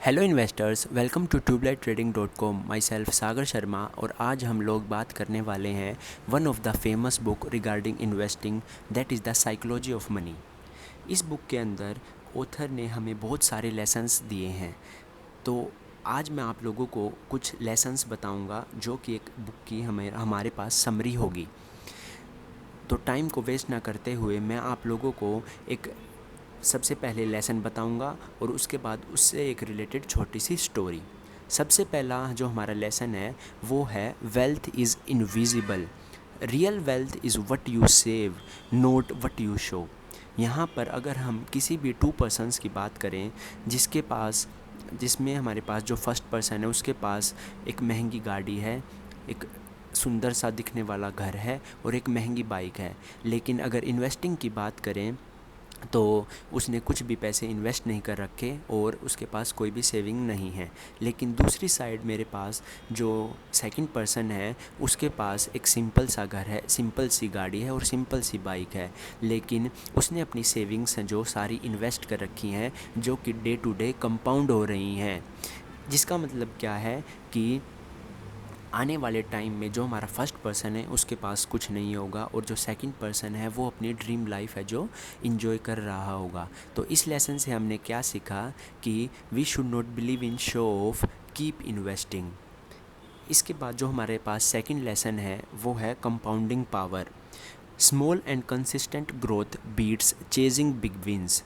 Hello investors, welcome to ट्यूबलाइटट्रेडिंग.com। Myself Sagar Sharma. और आज हम लोग बात करने वाले हैं one of the famous book regarding investing, that is the psychology of money. इस बुक के अंदर ऑथर ने हमें बहुत सारे लेसन्स दिए हैं। तो आज मैं आप लोगों को कुछ लेसन्स बताऊंगा जो कि एक बुक की हमारे पास समरी होगी। तो टाइम को वेस्ट ना करते हुए मैं आप लोगों को एक सबसे पहले लेसन बताऊंगा और उसके बाद उससे एक रिलेटेड छोटी सी स्टोरी। सबसे पहला जो हमारा लेसन है वो है wealth is invisible, real wealth is what you save, note what you show. यहाँ पर अगर हम किसी भी टू पर्सन्स की बात करें जिसमें हमारे पास जो फर्स्ट पर्सन है उसके पास एक महंगी गाड़ी है, एक सुंदर सा दिखने वाला घर है और एक महंगी बाइक है, लेकिन अगर इन्वेस्टिंग की बात करें तो उसने कुछ भी पैसे इन्वेस्ट नहीं कर रखे और उसके पास कोई भी सेविंग नहीं है। लेकिन दूसरी साइड मेरे पास जो सेकंड पर्सन है उसके पास एक सिंपल सा घर है, सिंपल सी गाड़ी है और सिंपल सी बाइक है, लेकिन उसने अपनी सेविंग्स हैं जो सारी इन्वेस्ट कर रखी हैं, जो कि डे टू डे कंपाउंड हो रही हैं। जिसका मतलब क्या है कि आने वाले टाइम में जो हमारा फर्स्ट पर्सन है उसके पास कुछ नहीं होगा और जो सेकंड पर्सन है वो अपनी ड्रीम लाइफ है जो इन्जॉय कर रहा होगा। तो इस लेसन से हमने क्या सीखा कि we should not believe in show off, keep investing. इसके बाद जो हमारे पास सेकंड लेसन है वो है compounding power. Small and consistent growth beats chasing big wins.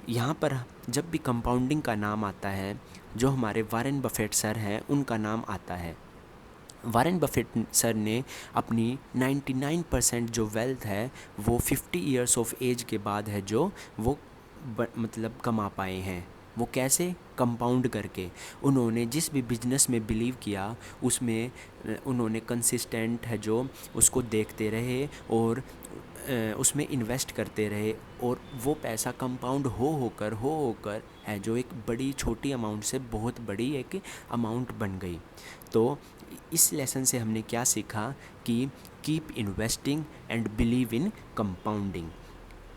यहाँ पर जब भी कंपाउंडिंग का नाम आता है, जो हमारे वारेन बफेट सर हैं उनका नाम आता है। वारेन बफेट सर ने अपनी 99% जो वेल्थ है वो 50 इयर्स ऑफ एज के बाद है जो वो मतलब कमा पाए हैं। वो कैसे? कंपाउंड करके। उन्होंने जिस भी बिजनेस में बिलीव किया उसमें उन्होंने कंसिस्टेंट है जो उसको देखते रहे और उसमें इन्वेस्ट करते रहे और वो पैसा कंपाउंड हो होकर है जो एक बड़ी छोटी अमाउंट से बहुत बड़ी एक अमाउंट बन गई। तो इस लेसन से हमने क्या सीखा कि keep investing and believe in compounding.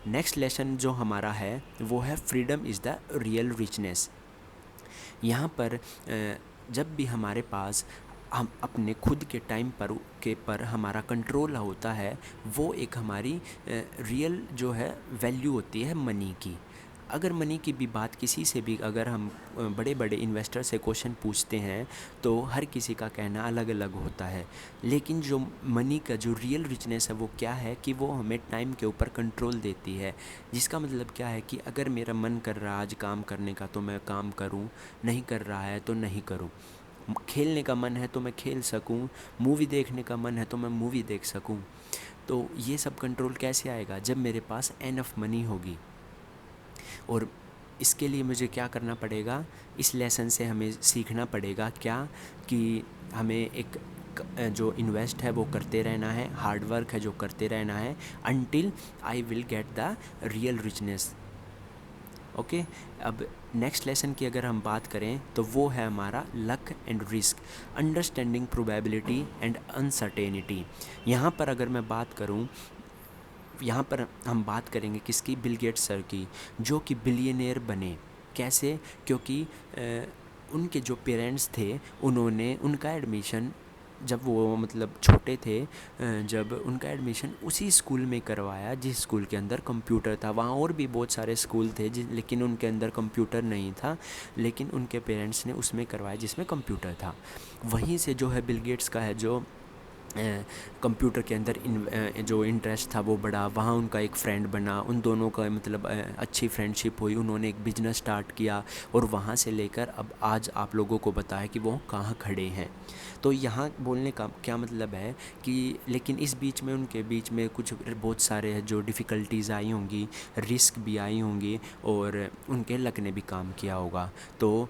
Next lesson जो हमारा है वो है freedom is the real richness. यहाँ पर जब भी हमारे पास हम अपने खुद के टाइम पर हमारा कंट्रोल होता है, वो एक हमारी रियल जो है वैल्यू होती है मनी की। अगर मनी की भी बात किसी से भी अगर हम बड़े बड़े इन्वेस्टर से क्वेश्चन पूछते हैं तो हर किसी का कहना अलग अलग होता है, लेकिन जो मनी का जो रियल रिचनेस है वो क्या है कि वो हमें टाइम के ऊपर कंट्रोल देती है। जिसका मतलब क्या है कि अगर मेरा मन कर रहा है आज काम करने का तो मैं काम करूं, नहीं कर रहा है तो नहीं करूं। खेलने का मन है तो मैं खेल सकूं, मूवी देखने का मन है तो मैं मूवी देख सकूं। तो ये सब कंट्रोल कैसे आएगा? जब मेरे पास एनफ मनी होगी। और इसके लिए मुझे क्या करना पड़ेगा? इस लेसन से हमें सीखना पड़ेगा क्या कि हमें एक जो इन्वेस्ट है वो करते रहना है, हार्ड वर्क है जो करते रहना है until I will get the real richness. Okay. अब नेक्स्ट लेसन की अगर हम बात करें तो वो है हमारा luck and risk, understanding probability and uncertainty. यहाँ पर अगर मैं बात करूँ, यहाँ पर हम बात करेंगे किसकी? बिल गेट्स सर की, जो कि बिलियनेयर बने। कैसे? क्योंकि उनके जो पेरेंट्स थे उन्होंने उनका एडमिशन जब वो मतलब छोटे थे, जब उनका एडमिशन उसी स्कूल में करवाया जिस स्कूल के अंदर कंप्यूटर था। वहाँ और भी बहुत सारे स्कूल थे लेकिन उनके अंदर कंप्यूटर नहीं था, लेकिन उनके पेरेंट्स ने उसमें करवाया जिसमें कंप्यूटर था। वहीं से जो है बिल गेट्स का है जो कंप्यूटर के अंदर जो इंटरेस्ट था वो बढ़ा, वहाँ उनका एक फ्रेंड बना, उन दोनों का मतलब अच्छी फ्रेंडशिप हुई, उन्होंने एक बिजनेस स्टार्ट किया और वहाँ से लेकर अब आज आप लोगों को बताया कि वो कहाँ खड़े हैं। तो यहाँ बोलने का क्या मतलब है कि लेकिन इस बीच में उनके बीच में कुछ बहुत सारे जो डिफ़िकल्टीज़ आई होंगी, रिस्क भी आई होंगी और उनके लक ने भी काम किया होगा। तो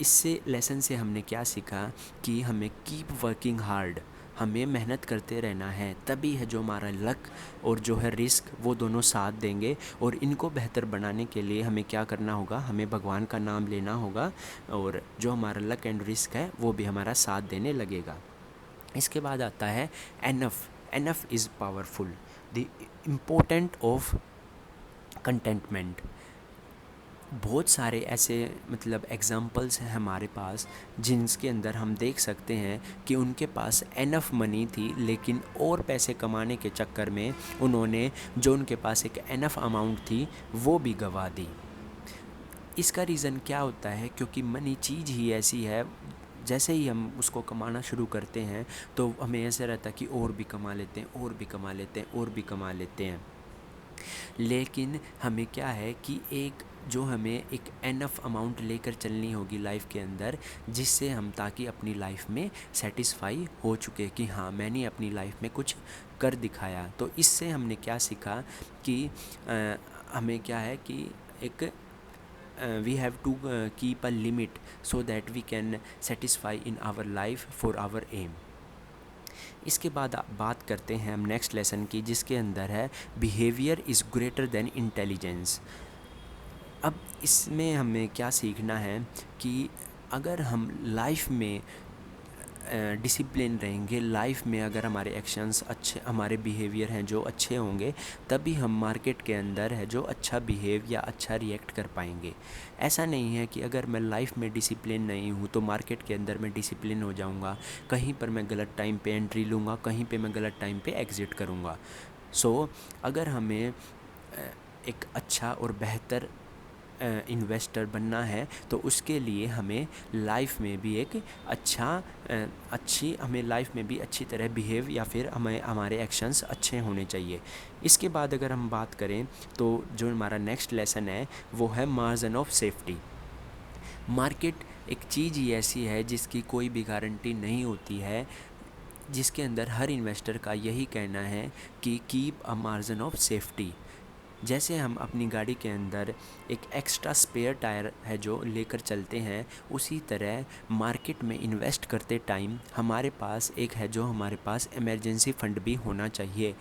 इससे लेसन से हमने क्या सीखा कि हमें कीप वर्किंग हार्ड, हमें मेहनत करते रहना है, तभी है जो हमारा लक और जो है रिस्क वो दोनों साथ देंगे। और इनको बेहतर बनाने के लिए हमें क्या करना होगा? हमें भगवान का नाम लेना होगा और जो हमारा लक एंड रिस्क है वो भी हमारा साथ देने लगेगा। इसके बाद आता है enough. Enough is powerful, the important of contentment. बहुत सारे ऐसे मतलब एग्ज़ाम्पल्स हैं हमारे पास जिनके अंदर हम देख सकते हैं कि उनके पास एनफ मनी थी, लेकिन और पैसे कमाने के चक्कर में उन्होंने जो उनके पास एक एनफ अमाउंट थी वो भी गंवा दी। इसका रीज़न क्या होता है? क्योंकि मनी चीज़ ही ऐसी है, जैसे ही हम उसको कमाना शुरू करते हैं तो हमें ऐसा रहता है कि और भी कमा लेते हैं, और भी कमा लेते हैं, और भी कमा लेते हैं। लेकिन हमें क्या है कि एक जो हमें एक एनफ अमाउंट लेकर चलनी होगी लाइफ के अंदर, जिससे हम ताकि अपनी लाइफ में सेटिस्फाई हो चुके कि हाँ मैंने अपनी लाइफ में कुछ कर दिखाया। तो इससे हमने क्या सीखा कि हमें क्या है कि एक we have to keep a limit so that we can satisfy in our life for our aim। इसके बाद बात करते हैं हम नेक्स्ट लेसन की, जिसके अंदर है behaviour is greater than intelligence. अब इसमें हमें क्या सीखना है कि अगर हम लाइफ में डिसिप्लिन रहेंगे, लाइफ में अगर हमारे एक्शंस अच्छे, हमारे बिहेवियर हैं जो अच्छे होंगे, तभी हम मार्केट के अंदर है जो अच्छा बिहेव या अच्छा रिएक्ट कर पाएंगे। ऐसा नहीं है कि अगर मैं लाइफ में डिसिप्लिन नहीं हूँ तो मार्केट के अंदर मैं डिसिप्लिन हो जाऊँगा, कहीं पर मैं गलत टाइम पे एंट्री लूँगा, कहीं पे मैं गलत टाइम पे एग्ज़िट करूँगा। सो अगर हमें एक अच्छा और बेहतर इन्वेस्टर बनना है तो उसके लिए हमें लाइफ में भी एक हमें लाइफ में भी अच्छी तरह बिहेव या फिर हमें हमारे एक्शंस अच्छे होने चाहिए। इसके बाद अगर हम बात करें तो जो हमारा नेक्स्ट लेसन है वो है मार्जिन ऑफ सेफ्टी। मार्केट एक चीज़ ही ऐसी है जिसकी कोई भी गारंटी नहीं होती है, जिसके अंदर हर इन्वेस्टर का यही कहना है कि keep a margin of safety. जैसे हम अपनी गाड़ी के अंदर एक एक्स्ट्रा स्पेयर टायर है जो लेकर चलते हैं, उसी तरह मार्केट में इन्वेस्ट करते टाइम हमारे पास एक है जो हमारे पास इमरजेंसी फ़ंड भी होना चाहिए,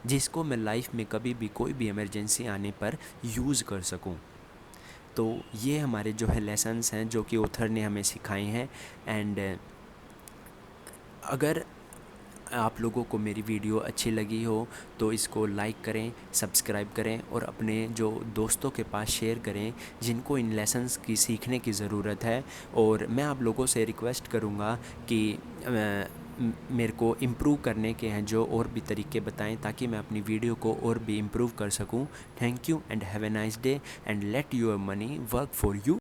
जिसको मैं लाइफ में कभी भी कोई भी इमरजेंसी आने पर यूज़ कर सकूं। तो ये हमारे जो है लेसन्स हैं जो कि ऑथर ने हमें सिखाए हैं। एंड अगर आप लोगों को मेरी वीडियो अच्छी लगी हो तो इसको लाइक करें, सब्सक्राइब करें और अपने जो दोस्तों के पास शेयर करें जिनको इन लेसन्स की सीखने की ज़रूरत है। और मैं आप लोगों से रिक्वेस्ट करूँगा कि मेरे को इम्प्रूव करने के हैं जो और भी तरीके बताएं ताकि मैं अपनी वीडियो को और भी इम्प्रूव कर सकूं। Thank you and have a nice day and let your money work for you.